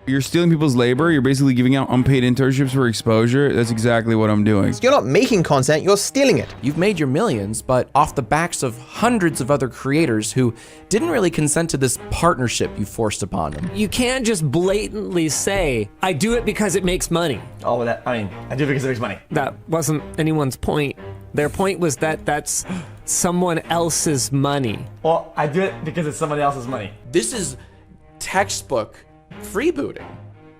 You're stealing people's labor. You're basically giving out unpaid internships for exposure. That's exactly what I'm doing. You're not making content, you're stealing it. You've made your millions, but off the backs of hundreds of other creators who didn't really consent to this partnership you forced upon them. You can't just blatantly say, I do it because it makes money. All of that, I do it because it makes money. That wasn't anyone's point. Their point was that that's someone else's money. Well, I do it because it's somebody else's money. This is textbook freebooting.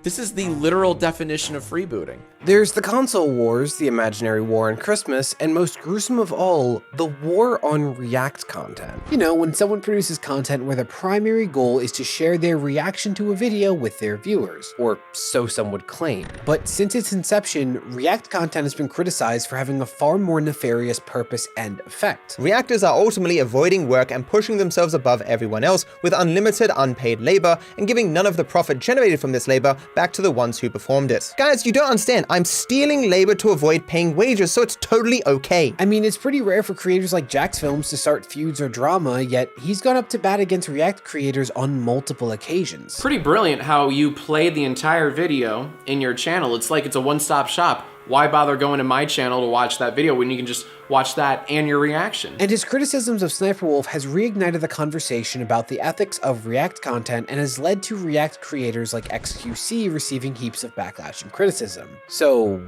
This is the literal definition of freebooting. There's the console wars, the imaginary war on Christmas, and most gruesome of all, the war on React content. You know, when someone produces content where the primary goal is to share their reaction to a video with their viewers, or so some would claim. But since its inception, React content has been criticized for having a far more nefarious purpose and effect. Reactors are ultimately avoiding work and pushing themselves above everyone else with unlimited unpaid labor and giving none of the profit generated from this labor back to the ones who performed it. Guys, you don't understand. I'm stealing labor to avoid paying wages, so it's totally okay. I mean, it's pretty rare for creators like Jacksfilms to start feuds or drama, yet he's gone up to bat against React creators on multiple occasions. Pretty brilliant how you play the entire video in your channel. It's like it's a one-stop shop. Why bother going to my channel to watch that video when you can just watch that and your reaction? And his criticisms of SSSniperwolf has reignited the conversation about the ethics of React content and has led to React creators like xQc receiving heaps of backlash and criticism. So,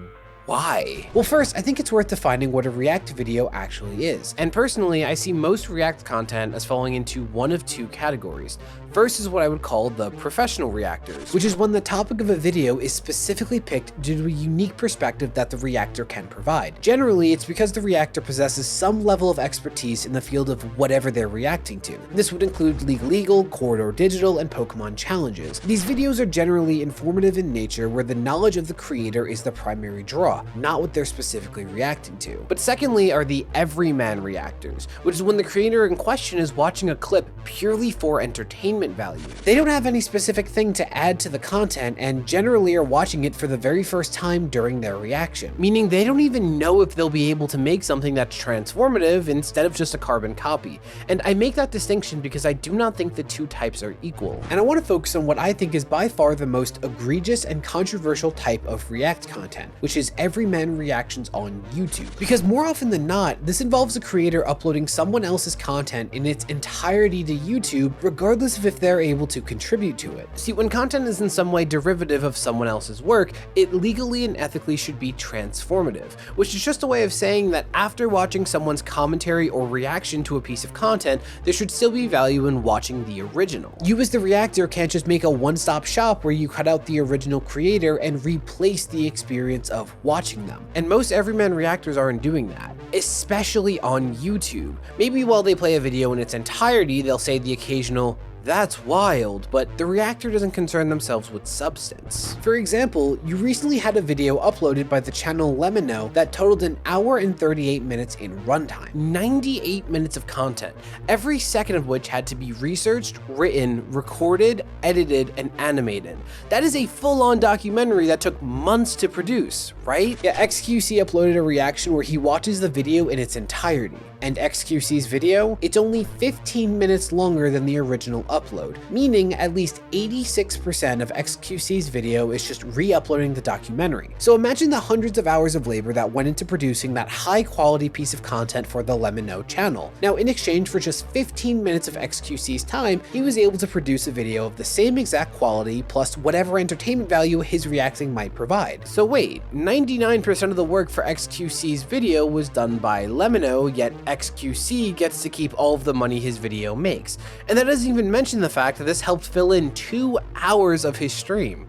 why? Well, first, I think it's worth defining what a React video actually is. And personally, I see most React content as falling into one of two categories. First is what I would call the professional reactors, which is when the topic of a video is specifically picked due to a unique perspective that the reactor can provide. Generally, it's because the reactor possesses some level of expertise in the field of whatever they're reacting to. This would include Legal, Corridor Digital, and Pokemon challenges. These videos are generally informative in nature, where the knowledge of the creator is the primary draw, not what they're specifically reacting to. But secondly are the Everyman reactors, which is when the creator in question is watching a clip purely for entertainment value. They don't have any specific thing to add to the content and generally are watching it for the very first time during their reaction, meaning they don't even know if they'll be able to make something that's transformative instead of just a carbon copy. And I make that distinction because I do not think the two types are equal. And I want to focus on what I think is by far the most egregious and controversial type of React content, which is Everyman reactions on YouTube. Because more often than not, this involves a creator uploading someone else's content in its entirety to YouTube, regardless of if they're able to contribute to it. See, when content is in some way derivative of someone else's work, it legally and ethically should be transformative, which is just a way of saying that after watching someone's commentary or reaction to a piece of content, there should still be value in watching the original. You as the reactor can't just make a one-stop shop where you cut out the original creator and replace the experience of watching them. And most Everyman reactors aren't doing that, especially on YouTube. Maybe while they play a video in its entirety, they'll say the occasional, "That's wild," but the reactor doesn't concern themselves with substance. For example, you recently had a video uploaded by the channel Lemino that totaled an hour and 38 minutes in runtime. 98 minutes of content, every second of which had to be researched, written, recorded, edited, and animated. That is a full-on documentary that took months to produce, right? Yeah, xQc uploaded a reaction where he watches the video in its entirety. And xQc's video, it's only 15 minutes longer than the original upload, meaning at least 86% of xQc's video is just re-uploading the documentary. So imagine the hundreds of hours of labor that went into producing that high-quality piece of content for the Lemino channel. Now, in exchange for just 15 minutes of xQc's time, he was able to produce a video of the same exact quality plus whatever entertainment value his reacting might provide. So wait, 99% of the work for xQc's video was done by Lemino, yet xQc gets to keep all of the money his video makes. And that doesn't even mention the fact that this helped fill in 2 hours of his stream.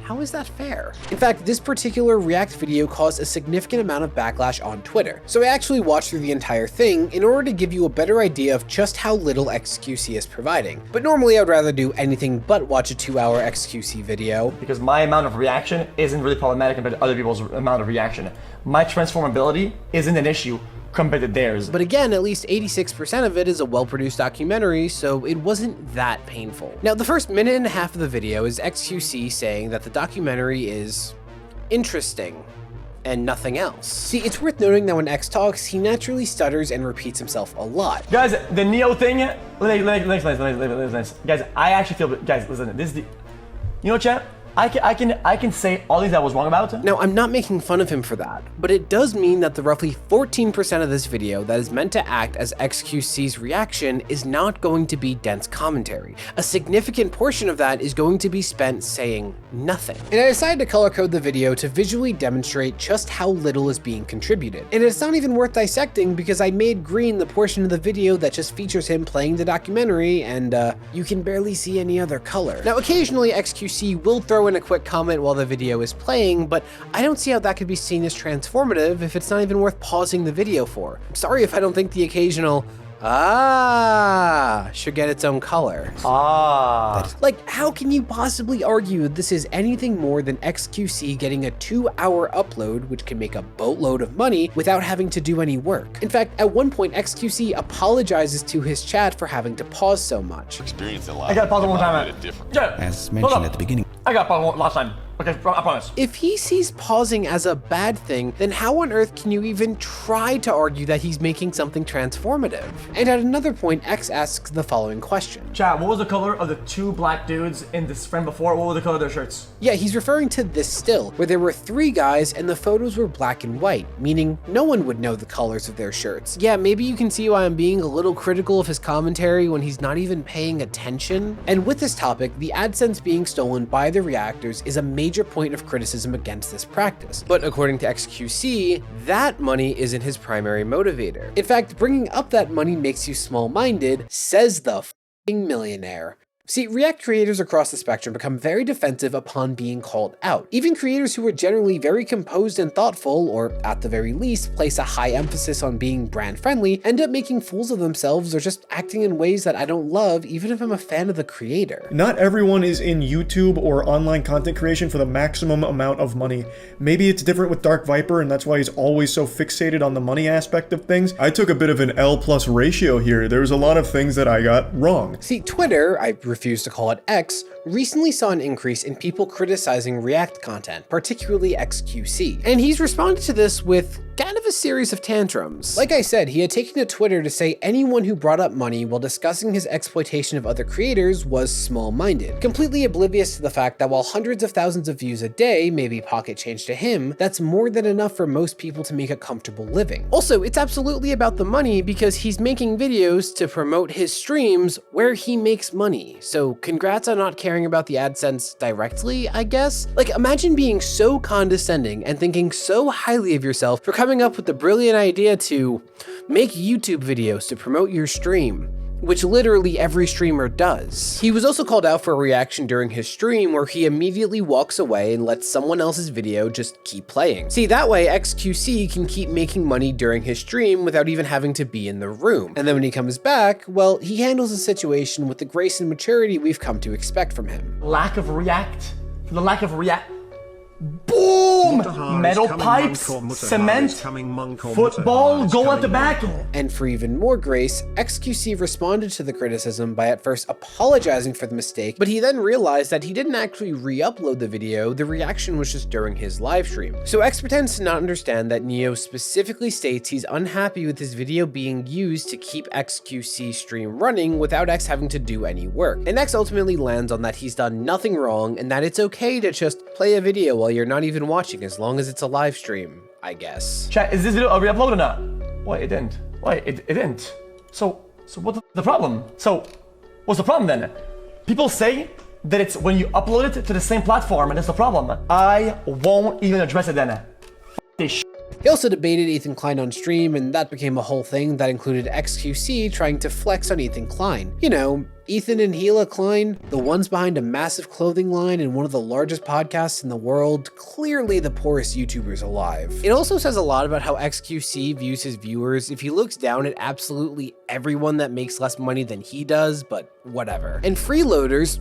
How is that fair? In fact, this particular React video caused a significant amount of backlash on Twitter. So I actually watched through the entire thing in order to give you a better idea of just how little xQc is providing. But normally I would rather do anything but watch a 2-hour xQc video. Because my amount of reaction isn't really problematic compared to other people's amount of reaction. My transformability isn't an issue compared to theirs. But again, at least 86% of it is a well-produced documentary, so it wasn't that painful. Now, the first minute and a half of the video is xQc saying that the documentary is interesting and nothing else. See, it's worth noting that when X talks, he naturally stutters and repeats himself a lot. Guys, the Neo thing, nice. Guys, I actually feel, guys, listen, this is the, you know, chat? I can say all things I was wrong about. Now, I'm not making fun of him for that, but it does mean that the roughly 14% of this video that is meant to act as xQc's reaction is not going to be dense commentary. A significant portion of that is going to be spent saying nothing. And I decided to color code the video to visually demonstrate just how little is being contributed. And it's not even worth dissecting because I made green the portion of the video that just features him playing the documentary, and you can barely see any other color. Now, occasionally xQc will throw in a quick comment while the video is playing, but I don't see how that could be seen as transformative if it's not even worth pausing the video for. I'm sorry if I don't think the occasional should get its own color. Like, how can you possibly argue this is anything more than xQc getting a 2-hour upload, which can make a boatload of money, without having to do any work? In fact, at one point, xQc apologizes to his chat for having to pause so much. I got pause one time. Yeah. As mentioned at the beginning. I got pause last time. Okay, I promise. If he sees pausing as a bad thing, then how on earth can you even try to argue that he's making something transformative? And at another point, X asks the following question. Chat, what was the color of the 2 black dudes in this frame before? What was the color of their shirts? Yeah, he's referring to this still, where there were 3 guys and the photos were black and white, meaning no one would know the colors of their shirts. Yeah, maybe you can see why I'm being a little critical of his commentary when he's not even paying attention. And with this topic, the AdSense being stolen by the reactors is a major point of criticism against this practice. But according to xQc, that money isn't his primary motivator. In fact, bringing up that money makes you small-minded, says the f***ing millionaire. See, React creators across the spectrum become very defensive upon being called out. Even creators who are generally very composed and thoughtful, or at the very least, place a high emphasis on being brand friendly, end up making fools of themselves or just acting in ways that I don't love, even if I'm a fan of the creator. Not everyone is in YouTube or online content creation for the maximum amount of money. Maybe it's different with Dark Viper, and that's why he's always so fixated on the money aspect of things. I took a bit of an L+ ratio here. There's a lot of things that I got wrong. See, Twitter, I refuse to call it X, recently saw an increase in people criticizing React content, particularly xQc. And he's responded to this with kind of a series of tantrums. Like I said, he had taken to Twitter to say anyone who brought up money while discussing his exploitation of other creators was small-minded, completely oblivious to the fact that while hundreds of thousands of views a day may be pocket change to him, that's more than enough for most people to make a comfortable living. Also, it's absolutely about the money because he's making videos to promote his streams where he makes money. So congrats on not caring about the AdSense directly, I guess? Like, imagine being so condescending and thinking so highly of yourself for coming up with the brilliant idea to make YouTube videos to promote your stream, which literally every streamer does. He was also called out for a reaction during his stream where he immediately walks away and lets someone else's video just keep playing. See, that way xQc can keep making money during his stream without even having to be in the room. And then when he comes back, well, he handles the situation with the grace and maturity we've come to expect from him. Lack of react. The lack of react. Boom! Metal pipes, cement, football, goal at the back. And for even more grace, xQc responded to the criticism by at first apologizing for the mistake, but he then realized that he didn't actually re-upload the video, the reaction was just during his live stream. So X pretends to not understand that Neo specifically states he's unhappy with his video being used to keep xQc stream running without X having to do any work. And X ultimately lands on that he's done nothing wrong and that it's okay to just play a video while you're not even watching as long as it's a live stream, I guess. Chat, is this video a re-upload or not? Wait, it didn't. Wait, it didn't. So what's the problem? So, what's the problem then? People say that it's when you upload it to the same platform and that's the problem. I won't even address it then. F this shit. He also debated Ethan Klein on stream, and that became a whole thing that included xQc trying to flex on Ethan Klein. You know, Ethan and Hila Klein, the ones behind a massive clothing line and one of the largest podcasts in the world, clearly the poorest YouTubers alive. It also says a lot about how xQc views his viewers if he looks down at absolutely everyone that makes less money than he does, but whatever. And freeloaders,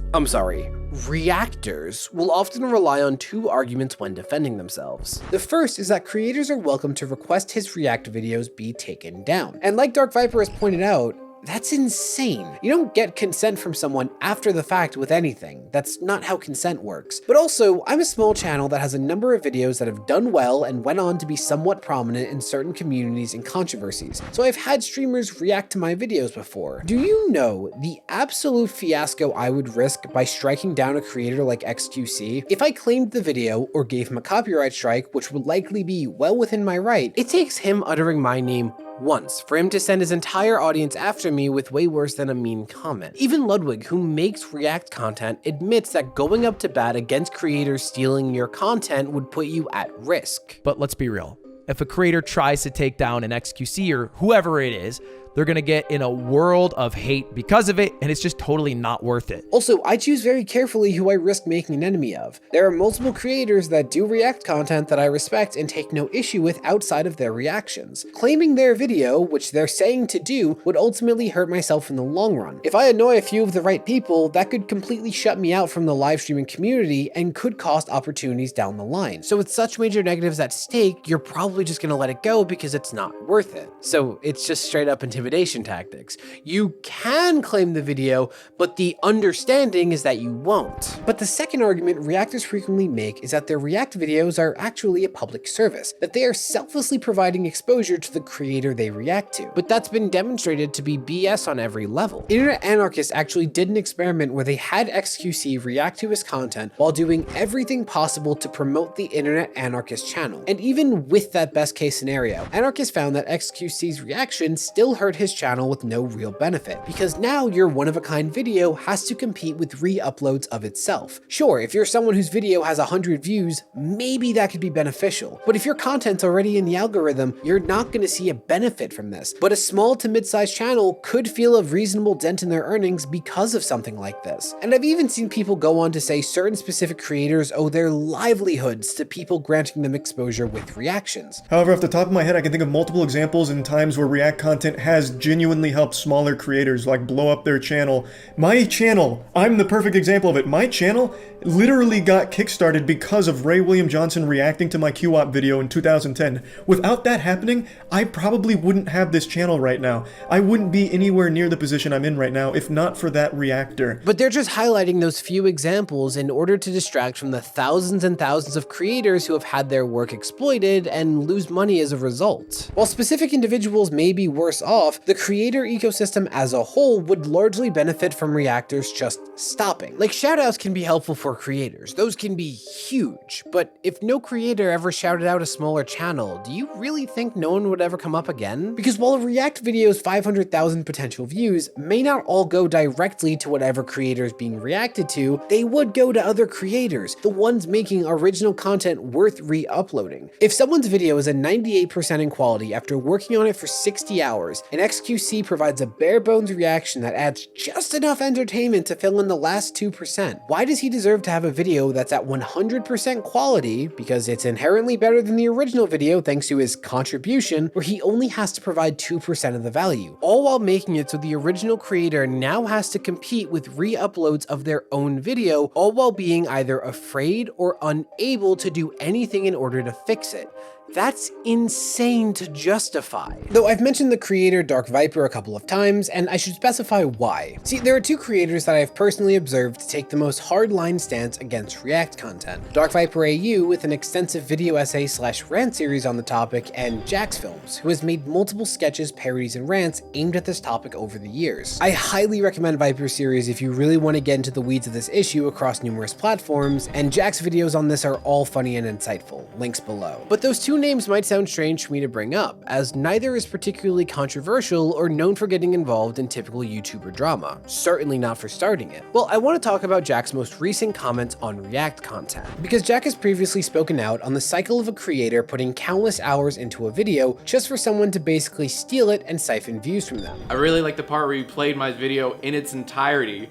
reactors, will often rely on 2 arguments when defending themselves. The first is that creators are welcome to request his React videos be taken down. And like Dark Viper has pointed out, That's insane. You don't get consent from someone after the fact with anything. That's not how consent works. But also, I'm a small channel that has a number of videos that have done well and went on to be somewhat prominent in certain communities and controversies. So I've had streamers react to my videos before. Do you know the absolute fiasco I would risk by striking down a creator like xQc? If I claimed the video or gave him a copyright strike, which would likely be well within my right, it takes him uttering my name once for him to send his entire audience after me with way worse than a mean comment. Even Ludwig, who makes React content, admits that going up to bat against creators stealing your content would put you at risk. But let's be real. If a creator tries to take down an xQc or whoever it is, they're gonna get in a world of hate because of it, and it's just totally not worth it. Also, I choose very carefully who I risk making an enemy of. There are multiple creators that do React content that I respect and take no issue with outside of their reactions. Claiming their video, which they're saying to do, would ultimately hurt myself in the long run. If I annoy a few of the right people, that could completely shut me out from the live streaming community and could cost opportunities down the line. So with such major negatives at stake, you're probably just gonna let it go because it's not worth it. So it's just straight up intimidation tactics. You can claim the video, but the understanding is that you won't. But the second argument reactors frequently make is that their React videos are actually a public service, that they are selflessly providing exposure to the creator they react to. But that's been demonstrated to be BS on every level. Internet anarchists actually did an experiment where they had xQc react to his content while doing everything possible to promote the internet anarchist channel. And even with that best case scenario, anarchists found that xQc's reaction still hurt his channel with no real benefit, because now your one-of-a-kind video has to compete with re-uploads of itself. Sure, if you're someone whose video has 100 views, maybe that could be beneficial, but if your content's already in the algorithm, you're not going to see a benefit from this. But a small to mid-sized channel could feel a reasonable dent in their earnings because of something like this. And I've even seen people go on to say certain specific creators owe their livelihoods to people granting them exposure with reactions. However, off the top of my head, I can think of multiple examples in times where React content has genuinely helped smaller creators like blow up their channel. My channel, I'm the perfect example of it. My channel literally got kickstarted because of Ray William Johnson reacting to my QWOP video in 2010. Without that happening, I probably wouldn't have this channel right now. I wouldn't be anywhere near the position I'm in right now if not for that reactor. But they're just highlighting those few examples in order to distract from the thousands and thousands of creators who have had their work exploited and lose money as a result. While specific individuals may be worse off, the creator ecosystem as a whole would largely benefit from reactors just stopping. Like, shoutouts can be helpful for creators. Those can be huge, but if no creator ever shouted out a smaller channel, do you really think no one would ever come up again? Because while a React video's 500,000 potential views may not all go directly to whatever creator is being reacted to, they would go to other creators, the ones making original content worth re-uploading. If someone's video is a 98% in quality after working on it for 60 hours, and xQc provides a bare bones reaction that adds just enough entertainment to fill in the last 2%, why does he deserve to have a video that's at 100% quality, because it's inherently better than the original video thanks to his contribution, where he only has to provide 2% of the value, all while making it so the original creator now has to compete with re-uploads of their own video, all while being either afraid or unable to do anything in order to fix it? That's insane to justify. Though I've mentioned the creator Dark Viper a couple of times, and I should specify why. See, there are two creators that I have personally observed to take the most hardline stance against React content. DarkViperAU with an extensive video essay / rant series on the topic, and Jacksfilms, who has made multiple sketches, parodies, and rants aimed at this topic over the years. I highly recommend Viper's series if you really want to get into the weeds of this issue across numerous platforms, and Jack's videos on this are all funny and insightful, links below. But those two names might sound strange for me to bring up, as neither is particularly controversial or known for getting involved in typical YouTuber drama, certainly not for starting it. Well, I want to talk about Jack's most recent comments on React content, because Jack has previously spoken out on the cycle of a creator putting countless hours into a video just for someone to basically steal it and siphon views from them. I really like the part where you played my video in its entirety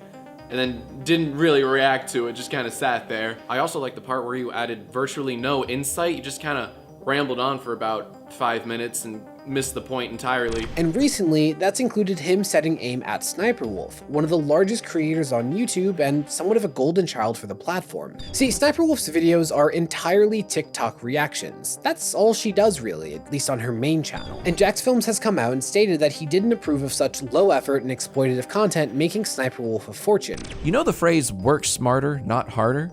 and then didn't really react to it, just kind of sat there. I also like the part where you added virtually no insight, you just kind of rambled on for about 5 minutes and missed the point entirely. And recently, that's included him setting aim at SniperWolf, one of the largest creators on YouTube and somewhat of a golden child for the platform. See, SniperWolf's videos are entirely TikTok reactions. That's all she does really, at least on her main channel. And Jacksfilms has come out and stated that he didn't approve of such low effort and exploitative content, making SniperWolf a fortune. You know the phrase work smarter, not harder?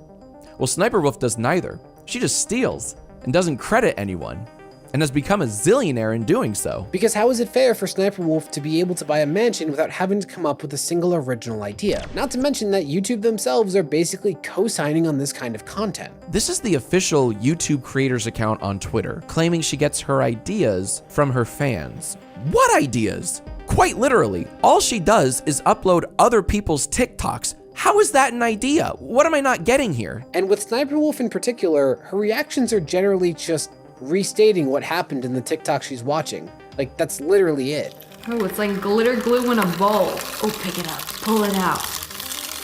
Well, SniperWolf does neither. She just steals and doesn't credit anyone, and has become a zillionaire in doing so. Because how is it fair for SniperWolf to be able to buy a mansion without having to come up with a single original idea? Not to mention that YouTube themselves are basically co-signing on this kind of content. This is the official YouTube creators account on Twitter, claiming she gets her ideas from her fans. What ideas? Quite literally, all she does is upload other people's TikToks. How is that an idea? What am I not getting here? And with SniperWolf in particular, her reactions are generally just restating what happened in the TikTok she's watching. Like, that's literally it. Oh, it's like glitter glue in a bowl. Oh, pick it up, pull it out,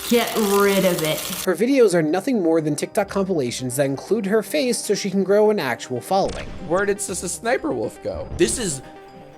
get rid of it. Her videos are nothing more than TikTok compilations that include her face so she can grow an actual following. Where did SSSniperwolf go? This is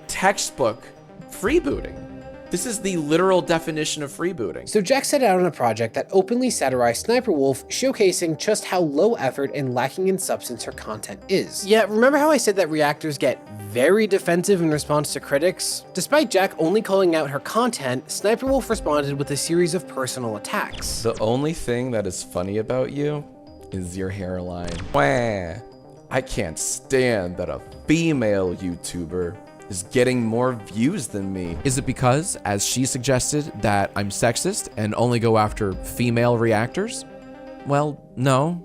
textbook freebooting. This is the literal definition of freebooting. So Jack set out on a project that openly satirized SniperWolf, showcasing just how low effort and lacking in substance her content is. Yeah, remember how I said that reactors get very defensive in response to critics? Despite Jack only calling out her content, SniperWolf responded with a series of personal attacks. The only thing that is funny about you is your hairline. Wah. I can't stand that a female YouTuber is getting more views than me. Is it because, as she suggested, that I'm sexist and only go after female reactors? Well, no,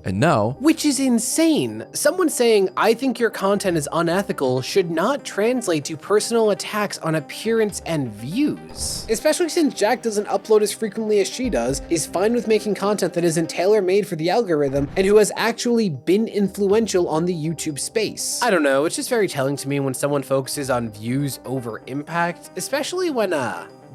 and no. Which is insane. Someone saying, I think your content is unethical should not translate to personal attacks on appearance and views. Especially since Jack doesn't upload as frequently as she does, is fine with making content that isn't tailor-made for the algorithm, and who has actually been influential on the YouTube space. I don't know, it's just very telling to me when someone focuses on views over impact, especially when,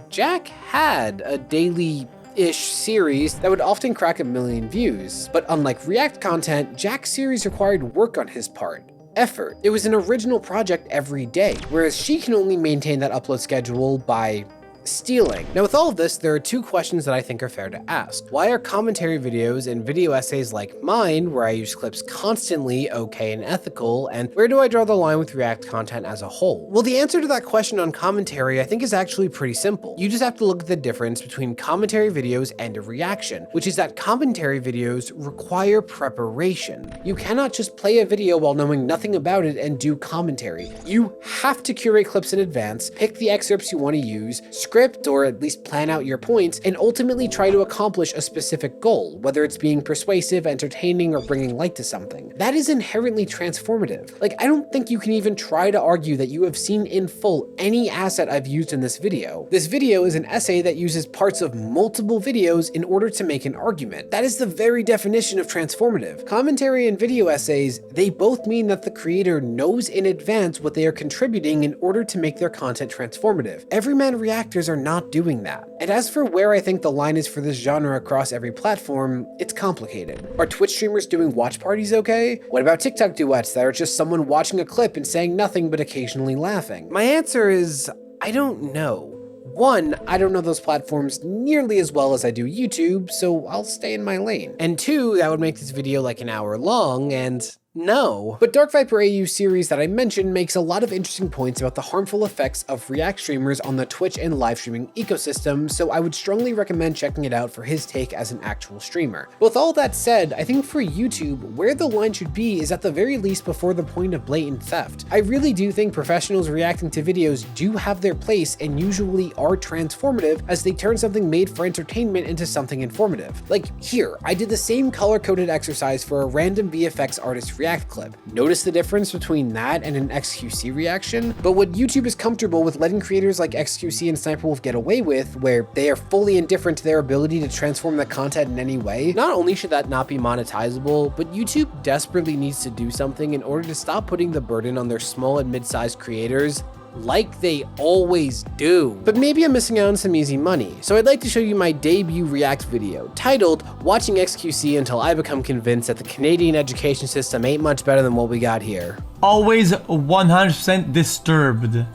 Jack had a daily-ish series that would often crack 1 million views. But unlike React content, Jack's series required work on his part. Effort. It was an original project every day, whereas she can only maintain that upload schedule by stealing. Now with all of this, there are two questions that I think are fair to ask. Why are commentary videos and video essays like mine, where I use clips constantly, okay and ethical, and where do I draw the line with React content as a whole? Well, the answer to that question on commentary I think is actually pretty simple. You just have to look at the difference between commentary videos and a reaction, which is that commentary videos require preparation. You cannot just play a video while knowing nothing about it and do commentary. You have to curate clips in advance, pick the excerpts you want to use, script or at least plan out your points, and ultimately try to accomplish a specific goal, whether it's being persuasive, entertaining, or bringing light to something. That is inherently transformative. Like, I don't think you can even try to argue that you have seen in full any asset I've used in this video. This video is an essay that uses parts of multiple videos in order to make an argument. That is the very definition of transformative. Commentary and video essays, they both mean that the creator knows in advance what they are contributing in order to make their content transformative. Everyman reactors are not doing that. And as for where I think the line is for this genre across every platform, it's complicated. Are Twitch streamers doing watch parties okay? What about TikTok duets that are just someone watching a clip and saying nothing but occasionally laughing? My answer is, I don't know. One, I don't know those platforms nearly as well as I do YouTube, so I'll stay in my lane. And two, that would make this video like an hour long, and no. But DarkViperAU series that I mentioned makes a lot of interesting points about the harmful effects of React streamers on the Twitch and live streaming ecosystem, so I would strongly recommend checking it out for his take as an actual streamer. With all that said, I think for YouTube, where the line should be is at the very least before the point of blatant theft. I really do think professionals reacting to videos do have their place and usually are transformative as they turn something made for entertainment into something informative. Like here, I did the same color-coded exercise for a random VFX artist React clip. Notice the difference between that and an xQc reaction? But what YouTube is comfortable with letting creators like xQc and SniperWolf get away with, where they are fully indifferent to their ability to transform the content in any way, not only should that not be monetizable, but YouTube desperately needs to do something in order to stop putting the burden on their small and mid-sized creators like they always do. But maybe I'm missing out on some easy money, so I'd like to show you my debut React video, titled Watching xQc Until I Become Convinced That the Canadian Education System Ain't Much Better Than What We Got Here. Always 100% disturbed.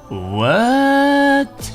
What?